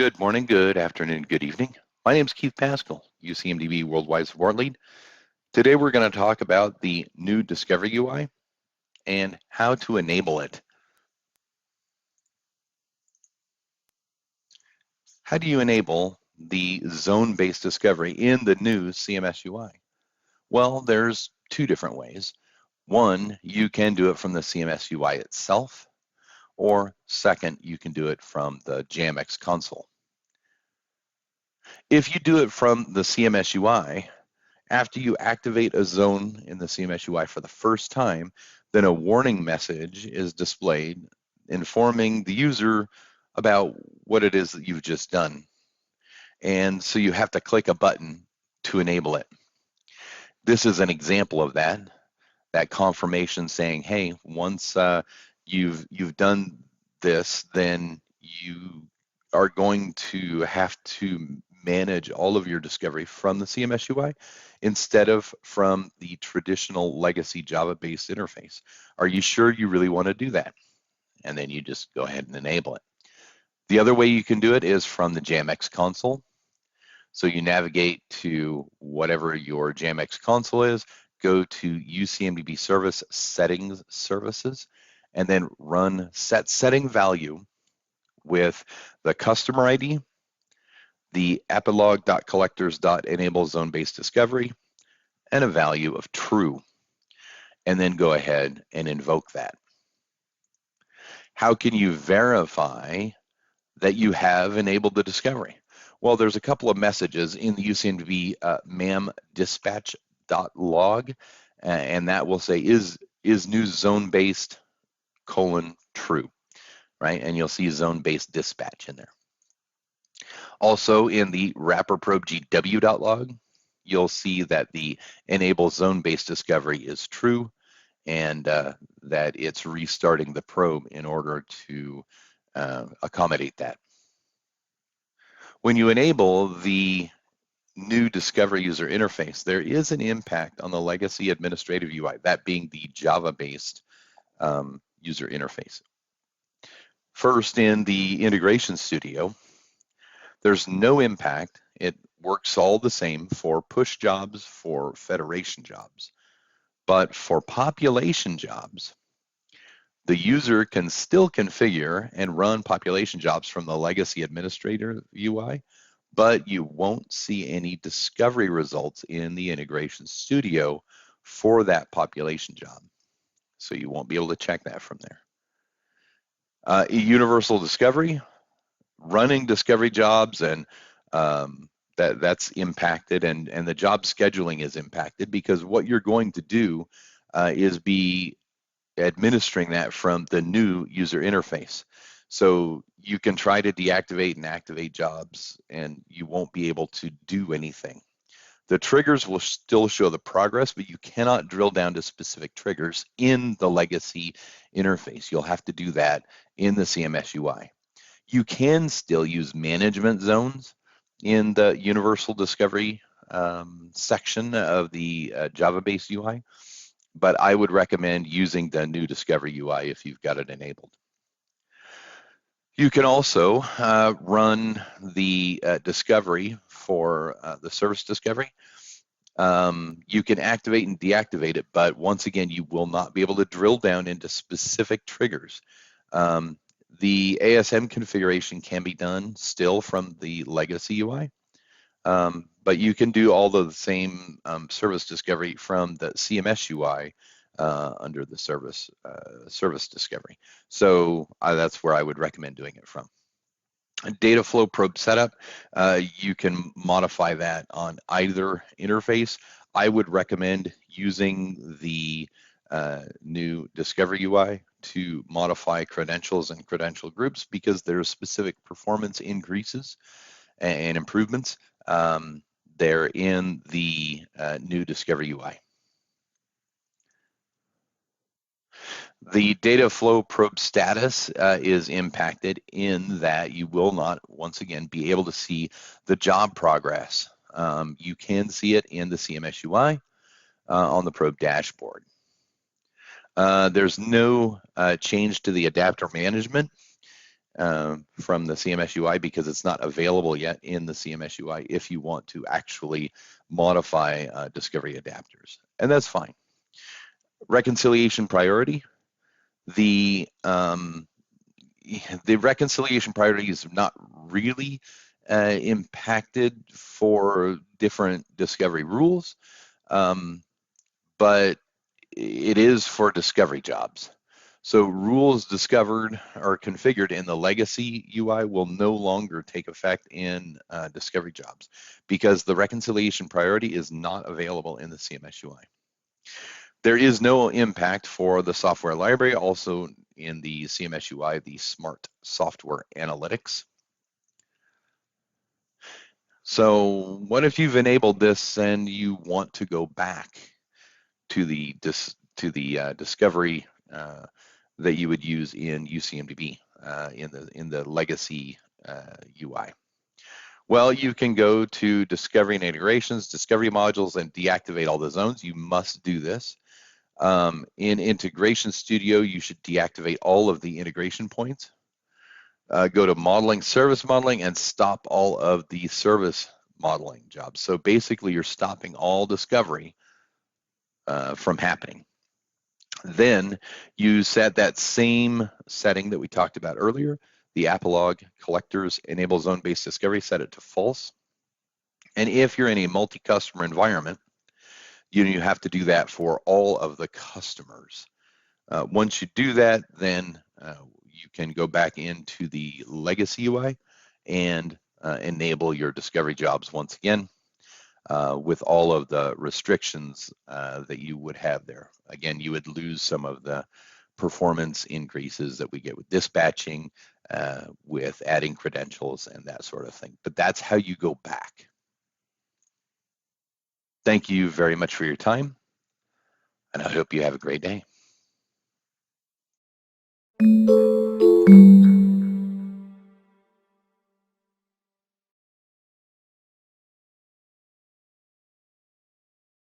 Good morning, good afternoon, good evening. My name is Keith Pascal, UCMDB Worldwide Support Lead. Today we're going to talk about the new Discovery UI and how to enable it. How do you enable the zone-based discovery in the new CMS UI? Well, there's two different ways. One, you can do it from the CMS UI itself, or second, you can do it from the JMX-Console. If you do it from the CMS UI, after you activate a zone in the CMS UI for the first time, then a warning message is displayed informing the user about what it is that you've just done. And so you have to click a button to enable it. This is an example of that confirmation saying, hey, once you've done this, then you are going to have to manage all of your discovery from the CMS UI instead of from the traditional legacy Java-based interface. Are you sure you really want to do that? And then you just go ahead and enable it. The other way you can do it is from the JMX-Console. So you navigate to whatever your JMX-Console is, go to UCMDB Service Settings Services, and then run set setting value with the customer ID, the epilogue.collectors.enable zone-based discovery, and a value of true, and then go ahead and invoke that. How can you verify that you have enabled the discovery? Well, there's a couple of messages in the UCMDB MAM dispatch.log, and that will say is new zone-based true, right? And you'll see zone-based dispatch in there. Also in the wrapper probe GW.log, you'll see that the enable zone-based discovery is true and that it's restarting the probe in order to accommodate that. When you enable the new discovery user interface, there is an impact on the legacy administrative UI, that being the Java-based user interface. First, in the Integration Studio, there's no impact. It works all the same for push jobs, for federation jobs. But for population jobs, the user can still configure and run population jobs from the legacy administrator UI, but you won't see any discovery results in the Integration Studio for that population job. So you won't be able to check that from there. Universal discovery, running discovery jobs, and that's impacted, and the job scheduling is impacted because what you're going to do is be administering that from the new user interface. So you can try to deactivate and activate jobs and you won't be able to do anything. The triggers will still show the progress, but you cannot drill down to specific triggers in the legacy interface. You'll have to do that in the CMS UI. You can still use management zones in the universal discovery section of the Java-based UI, but I would recommend using the new discovery UI if you've got it enabled. You can also run the discovery for the service discovery. You can activate and deactivate it, but once again, you will not be able to drill down into specific triggers. The ASM configuration can be done still from the legacy UI, but you can do all of the same service discovery from the CMS UI under the service discovery. So that's where I would recommend doing it from. Data flow probe setup, you can modify that on either interface. I would recommend using the new Discovery UI to modify credentials and credential groups because there are specific performance increases and improvements there in the new Discovery UI. The data flow probe status is impacted in that you will not, once again, be able to see the job progress. You can see it in the CMS UI on the probe dashboard. There's no change to the adapter management. from the CMS UI because it's not available yet in the CMS UI if you want to actually modify discovery adapters, and that's fine. Reconciliation priority. The reconciliation priority is not really impacted for different discovery rules, but it is for discovery jobs. So rules discovered or configured in the legacy UI will no longer take effect in discovery jobs because the reconciliation priority is not available in the CMS UI. There is no impact for the software library, also in the CMS UI, the Smart Software Analytics. So what if you've enabled this and you want to go back to the discovery that you would use in UCMDB in the legacy UI? Well, you can go to Discovery and Integrations, Discovery Modules, and deactivate all the zones. You must do this. In Integration Studio, you should deactivate all of the integration points. Go to Modeling, Service Modeling, and stop all of the service modeling jobs. So basically, you're stopping all discovery from happening. Then you set that same setting that we talked about earlier, the Apolog collectors enable zone-based discovery, set it to false. And if you're in a multi-customer environment, you have to do that for all of the customers. Once you do that, then you can go back into the legacy UI and enable your discovery jobs once again with all of the restrictions that you would have there. Again, you would lose some of the performance increases that we get with dispatching, with adding credentials and that sort of thing. But that's how you go back. Thank you very much for your time, and I hope you have a great day.